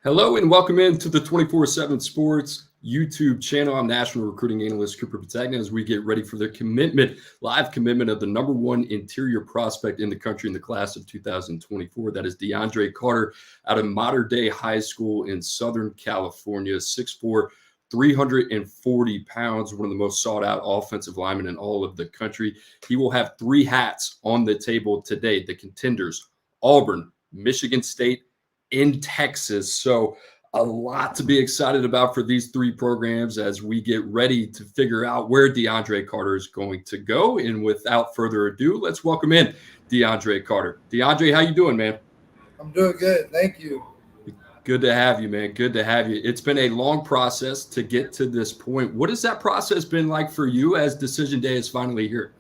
Hello and welcome into the 247 Sports YouTube channel. I'm National Recruiting Analyst Cooper Patagna as we get ready for the live commitment of the number one interior prospect in the country in the class of 2024. That is DeAndre Carter out of Mater Dei High School in Southern California, 6'4", 340 pounds, one of the most sought out offensive linemen in all of the country. He will have three hats on the table today: the contenders, Auburn, Michigan State, in Texas. So a lot to be excited about for these three programs as we get ready to figure out where DeAndre Carter is going to go. And without further ado, let's welcome in DeAndre Carter. DeAndre, how you doing, man? I'm doing good. Thank you. Good to have you, man. Good to have you. It's been a long process to get to this point. What has that process been like for you as decision day is finally here?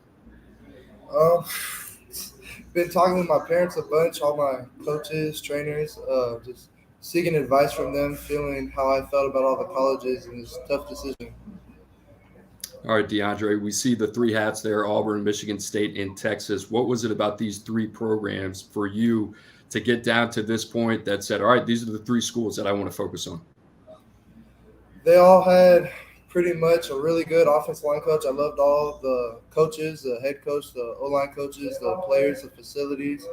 Been talking with my parents a bunch, all my coaches, trainers, just seeking advice from them, feeling how I felt about all the colleges and this tough decision. All right, DeAndre, we see the three hats there: Auburn, Michigan State, and Texas. What was it about these three programs for you to get down to this point that said, all right, these are the three schools that I want to focus on? They all had pretty much a really good offensive line coach. I loved all the coaches, the head coach, the O-line coaches, the players, the facilities.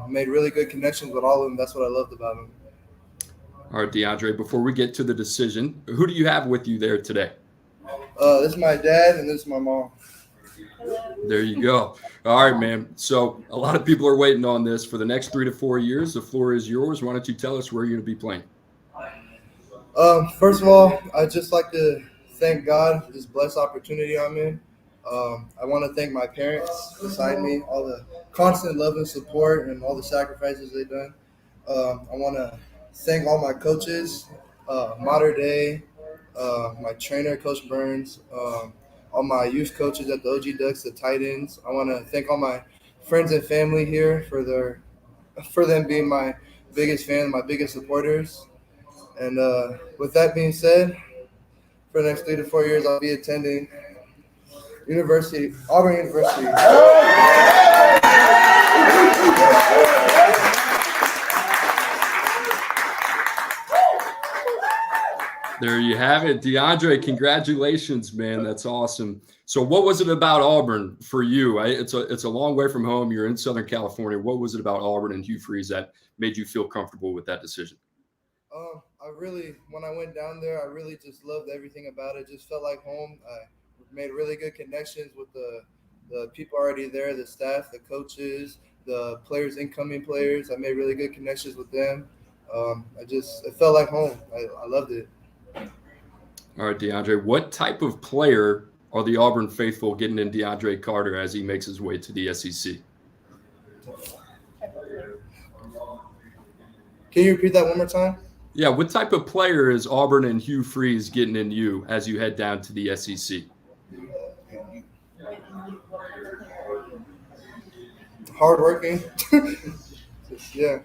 Made really good connections with all of them. That's what I loved about them. All right, DeAndre, before we get to the decision, who do you have with you there today? This is my dad and this is my mom. There you go. All right, man. So a lot of people are waiting on this for the next 3 to 4 years. The floor is yours. Why don't you tell us where you're going to be playing? First of all, I'd just like to thank God for this blessed opportunity I'm in. I want to thank my parents beside me, all the constant love and support and all the sacrifices they've done. I want to thank all my coaches, Mater Dei, my trainer, Coach Burns, all my youth coaches at the OG Ducks, the tight ends. I want to thank all my friends and family here for them being my biggest fans, my biggest supporters. And with that being said, for the next 3 to 4 years, I'll be attending Auburn University. There you have it. DeAndre, congratulations, man. That's awesome. So what was it about Auburn for you? It's a long way from home. You're in Southern California. What was it about Auburn and Hugh Freeze that made you feel comfortable with that decision? When I went down there, I really just loved everything about it. Just felt like home. I made really good connections with the people already there, the staff, the coaches, the players, incoming players. I made really good connections with them. It felt like home. I loved it. All right, DeAndre, what type of player are the Auburn faithful getting in DeAndre Carter as he makes his way to the SEC? Can you repeat that one more time? Yeah, what type of player is Auburn and Hugh Freeze getting in you as you head down to the SEC? Hardworking. Yeah.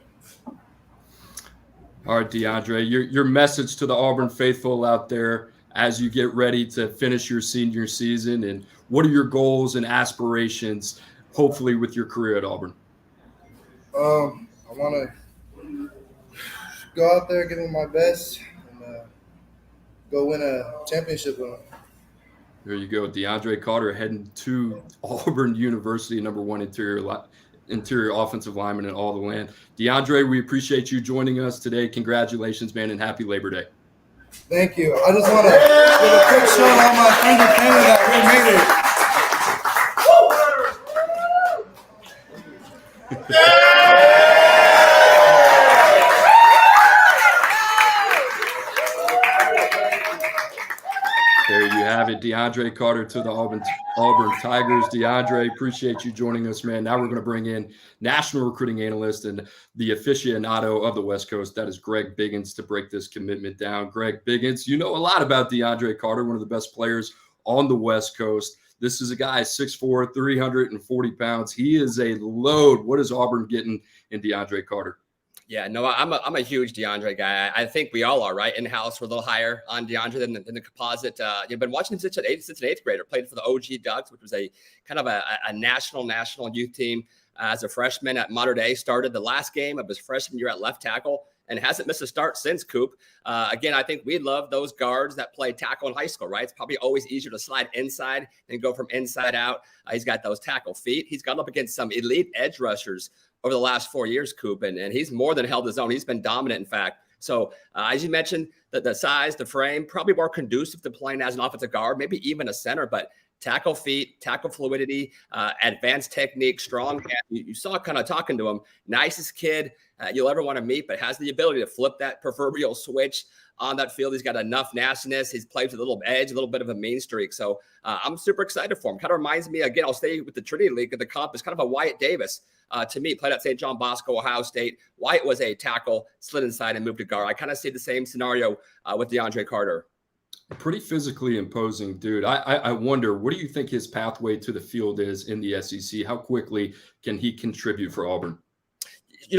All right, DeAndre, your message to the Auburn faithful out there as you get ready to finish your senior season, and what are your goals and aspirations, hopefully, with your career at Auburn? I want to go out there, give them my best, and go win a championship with them. There you go. DeAndre Carter heading to Auburn University, number one interior offensive lineman in all the land. DeAndre, we appreciate you joining us today. Congratulations, man, and happy Labor Day. Thank you. I just want to give a quick shout out to my friends and family that we made it. There you have it, DeAndre Carter to the Auburn Tigers. DeAndre, appreciate you joining us, man. Now we're going to bring in national recruiting analyst and the aficionado of the West Coast. That is Greg Biggins to break this commitment down. Greg Biggins, you know a lot about DeAndre Carter, one of the best players on the West Coast. This is a guy 6'4", 340 pounds. He is a load. What is Auburn getting in DeAndre Carter? Yeah, no, I'm a huge DeAndre guy. I think we all are, right? In-house, we're a little higher on DeAndre than the composite. You've been watching him since an eighth grader. Played for the OG Ducks, which was a kind of a national youth team as a freshman at Mater Dei. Started the last game of his freshman year at left tackle and hasn't missed a start since, Coop. Again, I think we love those guards that play tackle in high school, right? It's probably always easier to slide inside than go from inside out. He's got those tackle feet. He's gone up against some elite edge rushers over the last 4 years, Coop, and he's more than held his own. He's been dominant, in fact. So as you mentioned, the size, the frame, probably more conducive to playing as an offensive guard, maybe even a center, but tackle feet, tackle fluidity, advanced technique, strong hand. You saw kind of talking to him, nicest kid you'll ever want to meet, but has the ability to flip that proverbial switch on that field. He's got enough nastiness. He's played with a little edge, a little bit of a mean streak. So I'm super excited for him. Kind of reminds me, again, I'll stay with the Trinity League. The comp is kind of a Wyatt Davis to me. Played at St. John Bosco, Ohio State. Wyatt was a tackle, slid inside and moved to guard. I kind of see the same scenario with DeAndre Carter. Pretty physically imposing dude. I wonder, what do you think his pathway to the field is in the SEC? How quickly can he contribute for Auburn?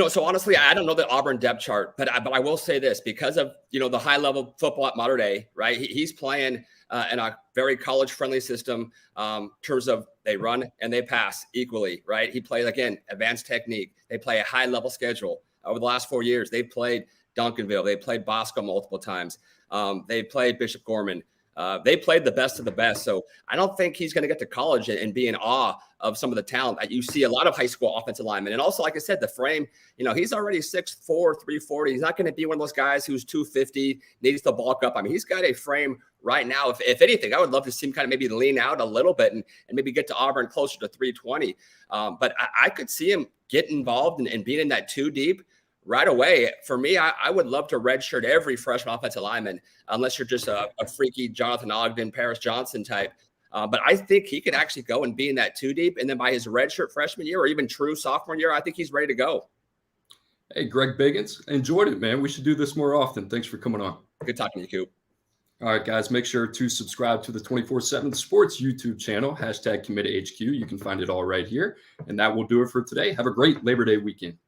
So honestly, I don't know the Auburn depth chart, but I will say this, because of, the high level football at Mater Dei, right? He's playing in a very college friendly system in terms of they run and they pass equally, right? He plays, again, advanced technique. They play a high level schedule. Over the last 4 years, they've played Duncanville. They played Bosco multiple times. They played Bishop Gorman. They played the best of the best. So I don't think he's going to get to college and be in awe of some of the talent that you see a lot of high school offensive linemen. And also, like I said, the frame, he's already 6'4", 340. He's not going to be one of those guys who's 250, needs to bulk up. I mean, he's got a frame right now. If anything, I would love to see him kind of maybe lean out a little bit and maybe get to Auburn closer to 320. But I could see him get involved and being in that 2 deep right away. For me, I would love to redshirt every freshman offensive lineman, unless you're just a freaky Jonathan Ogden, Paris Johnson type. But I think he could actually go and be in that 2 deep. And then by his redshirt freshman year or even true sophomore year, I think he's ready to go. Hey, Greg Biggins, enjoyed it, man. We should do this more often. Thanks for coming on. Good talking to you, Coop. All right, guys, make sure to subscribe to the 247 Sports YouTube channel, #CommitHQ. You can find it all right here. And that will do it for today. Have a great Labor Day weekend.